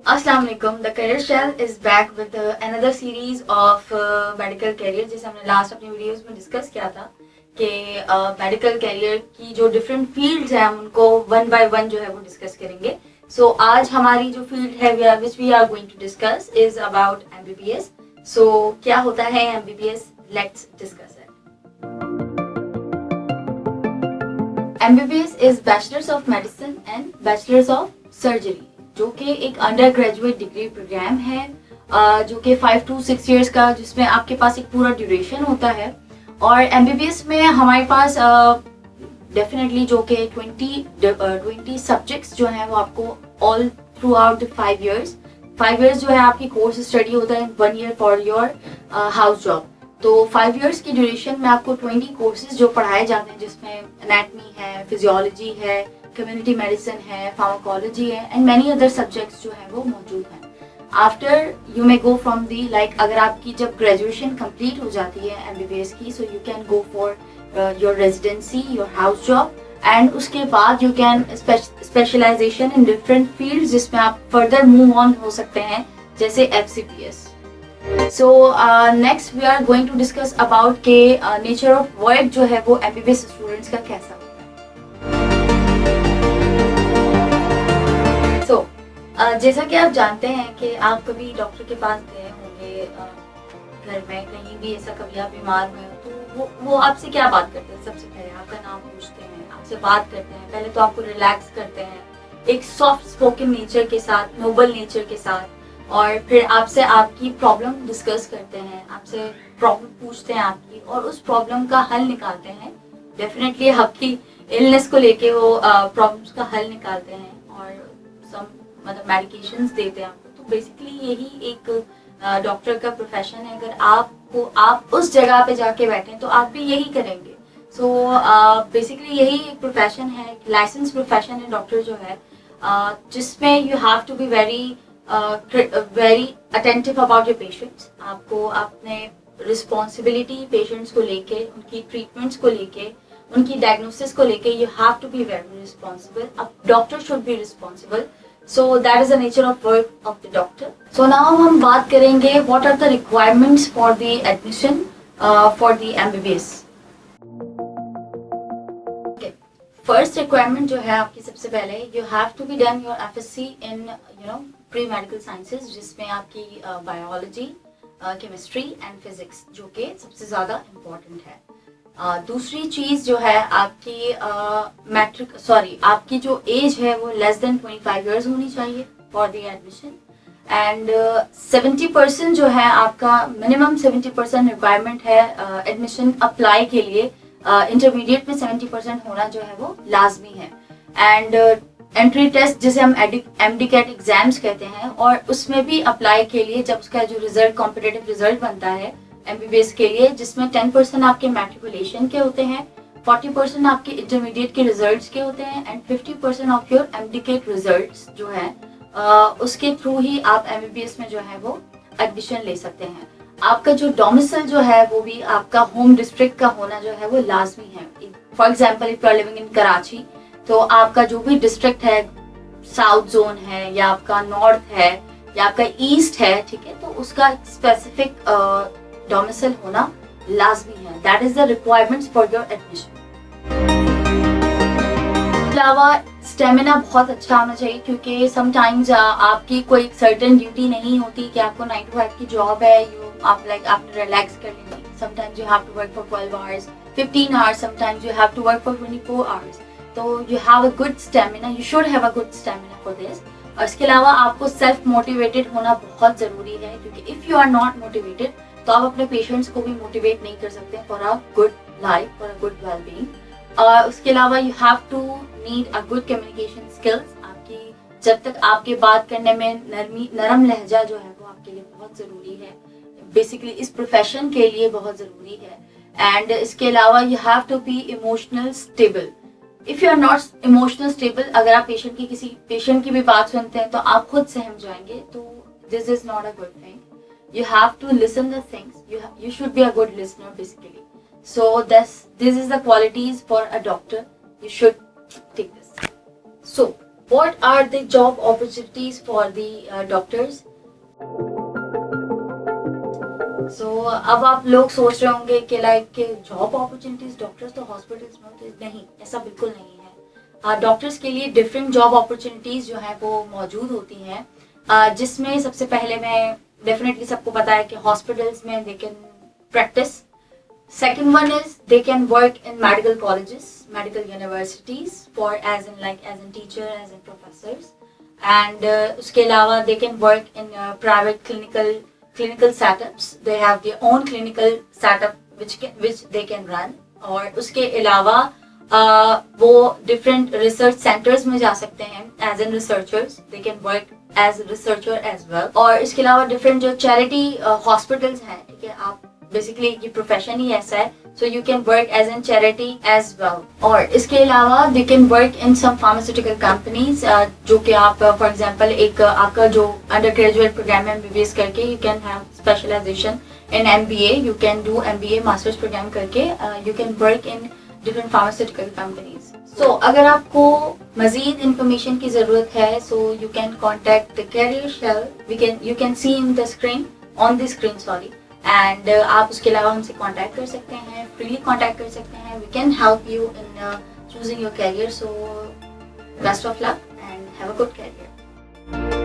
अस्सलाम वालेकुम। The Career Shell is back with another series of medical career. जैसे हमने लास्ट अपनी वीडियोस में डिस्कस किया था कि मेडिकल करियर की जो डिफरेंट फील्ड्स हैं हम उनको वन बाय वन जो है वो डिस्कस करेंगे। सो आज हमारी जो फील्ड है which we are going to discuss is about MBBS. So क्या होता है MBBS, let's discuss it. MBBS is bachelors of medicine and bachelors of surgery, जो कि एक अंडर ग्रेजुएट डिग्री प्रोग्राम है जो कि 5 to 6 इयर्स का, जिसमें आपके पास एक पूरा ड्यूरेशन होता है। और एमबीबीएस में हमारे पास डेफिनेटली जो कि 20 सब्जेक्ट्स जो हैं वो आपको ऑल थ्रू आउट 5 इयर्स जो है आपकी कोर्स स्टडी होता है, 1 year for your house job. तो 5 इयर्स की ड्यूरेशन में आपको 20 कोर्सेज जो पढ़ाए जाते हैं, जिसमें एनाटमी है, फिजियोलॉजी है, कम्युनिटी मेडिसिन है, फार्माकोलॉजी है एंड मैनी अदर सब्जेक्ट्स जो हैं वो मौजूद हैं। After you may go from the अगर आपकी जब ग्रेजुएशन कंप्लीट हो जाती है एमबीबीएस की, so you can go for your residency, your house job and उसके बाद you can specialization in different fields, जिसमें आप फर्दर मूव ऑन हो सकते हैं, जैसे FCPS. So next we are going to discuss about के नेचर ऑफ वर्क जो है वो एमबीबीएस स्टूडेंट्स का कैसा होता है। जैसा कि आप जानते हैं कि आप कभी डॉक्टर के पास गए होंगे, घर में कहीं भी ऐसा कभी आप बीमार हुए तो वो आपसे क्या बात करते हैं? सबसे पहले आपका नाम पूछते हैं, आपसे बात करते हैं, पहले तो आपको रिलैक्स करते हैं एक सॉफ्ट स्पोकन नेचर के साथ, नोबल नेचर के साथ, और फिर आपसे आपकी प्रॉब्लम डिस्कस करते हैं, आपसे प्रॉब्लम पूछते हैं आपकी, और उस प्रॉब्लम का हल निकालते हैं। डेफिनेटली आपकी इलनेस को लेके वो प्रॉब्लम्स का हल निकालते हैं और मतलब मेडिकेशंस देते हैं आपको। तो बेसिकली यही एक डॉक्टर का प्रोफेशन है। अगर आप उस जगह पे जाके बैठे तो आप भी यही करेंगे। सो बेसिकली यही एक प्रोफेशन है, लाइसेंस प्रोफेशन है डॉक्टर जो है, जिसमें you have to be very attentive about your patients. आपको अपने रिस्पॉन्सिबिलिटी पेशेंट्स को लेके, उनकी ट्रीटमेंट्स को लेके, उनकी डायग्नोसिस को लेके you have to be very responsible. अब doctor should be responsible. So that is the nature of work of the doctor. So now हम बात करेंगे what are the requirements for the admission for the MBBS. Okay. First requirement जो है आपकी सबसे पहले, you have to be done your FSc in pre-medical sciences, जिसमें आपकी biology, chemistry and physics जो कि सबसे ज़्यादा important है। दूसरी चीज जो है आपकी आपकी जो एज है वो लेस देन 25 इयर्स होनी चाहिए फॉर द एडमिशन। एंड 70% जो है आपका मिनिमम 70% रिक्वायरमेंट है एडमिशन अप्लाई के लिए। इंटरमीडिएट में 70% होना जो है वो लाजमी है। एंड एंट्री टेस्ट जिसे हम एमडीकैट एग्जाम्स कहते हैं, और उसमें भी अप्लाई के लिए जब उसका जो रिजल्ट कॉम्पिटिटिव रिजल्ट बनता है एमबीबीएस के लिए, जिसमें 10% आपके मैट्रिकुलेशन के होते हैं, 40% आपके इंटरमीडिएट के रिजल्ट्स के होते हैं and 50% of your MDCAT results जो है उसके थ्रू ही आप एमबीबीएस में जो है वो एडमिशन ले सकते हैं। आपका जो डोमिसाइल जो है वो भी आपका होम डिस्ट्रिक्ट का होना जो है वो लाजमी है। For example if you are living in Karachi, तो आपका जो भी डिस्ट्रिक्ट है, साउथ जोन है या आपका नॉर्थ है या आपका ईस्ट है, ठीक है, तो उसका स्पेसिफिक डोमिसाइल होना लाजमी है। That is the requirements for your admission. अलावा स्टेमिना बहुत अच्छा होना चाहिए, क्योंकि समटाइम्स आपकी कोई सर्टेन ड्यूटी नहीं होती कि आपको 9 to 5 की जॉब है, आपने रिलैक्स कर लेनी। Sometimes you have to work for 12 hours, 15 hours, sometimes you have to work for 24 hours. तो you have a good stamina, you should have a good stamina for this. और इसके अलावा आपको सेल्फ मोटिवेटेड होना बहुत जरूरी है, क्योंकि if you are not motivated तो आप अपने पेशेंट्स को भी मोटिवेट नहीं कर सकते for a good life, for a good wellbeing. उसके अलावा you have to need a good communication skills. आपकी जब तक आपके बात करने में नरम लहजा जो है वो आपके लिए बहुत ज़रूरी है, बेसिकली इस प्रोफेशन के लिए बहुत ज़रूरी है। एंड इसके अलावा you have to be emotional stable. If you are not emotional stable, अगर आप किसी पेशेंट की भी बात सुनते हैं तो आप खुद सहम जाएंगे, तो this is not a good thing. You have to listen the things. You should be a good listener basically. So this is the qualities for a doctor. You should take this. So What are the job opportunities for the doctors? So अब आप लोग सोच रहे होंगे कि like के job opportunities doctors तो hospitals में होते हैं। नहीं, ऐसा बिल्कुल नहीं है। डॉक्टर्स के लिए डिफरेंट जॉब अपॉर्चुनिटीज जो है वो मौजूद होती हैं, जिसमें सबसे पहले मैं डेफिनेटली सबको पता है कि हॉस्पिटल्स में they can practice. Second one is they can work in medical colleges, medical universities for as in teacher, as in professors. And उसके अलावा they can work in private clinical setups. They have their own clinical setup which they can run. और उसके अलावा वो different research centers में जा सकते हैं as in researchers. They can work as researcher as well. और इसके अलावा different जो charity hospitals हैं, ठीक है, आप बेसिकली ये प्रोफेशन ही ऐसा है, so you can work as an charity as well. और इसके अलावा they can work in some pharmaceutical companies, जो कि आप फॉर एग्जांपल एक आपका जो अंडर ग्रेजुएट प्रोग्राम है MBBS करके, you can have specialization in MBA, you can do MBA masters program करके, you can work in different pharmaceutical companies. So अगर आपको मजीद इंफॉर्मेशन की जरूरत है, so you can contact the career Shell, you can see in the screen, on the screen sorry. And आप उसके अलावा हमसे कांटेक्ट कर सकते हैं, फ्रीली कांटेक्ट कर सकते हैं। We can help you in choosing your career. So best of luck and have a good career.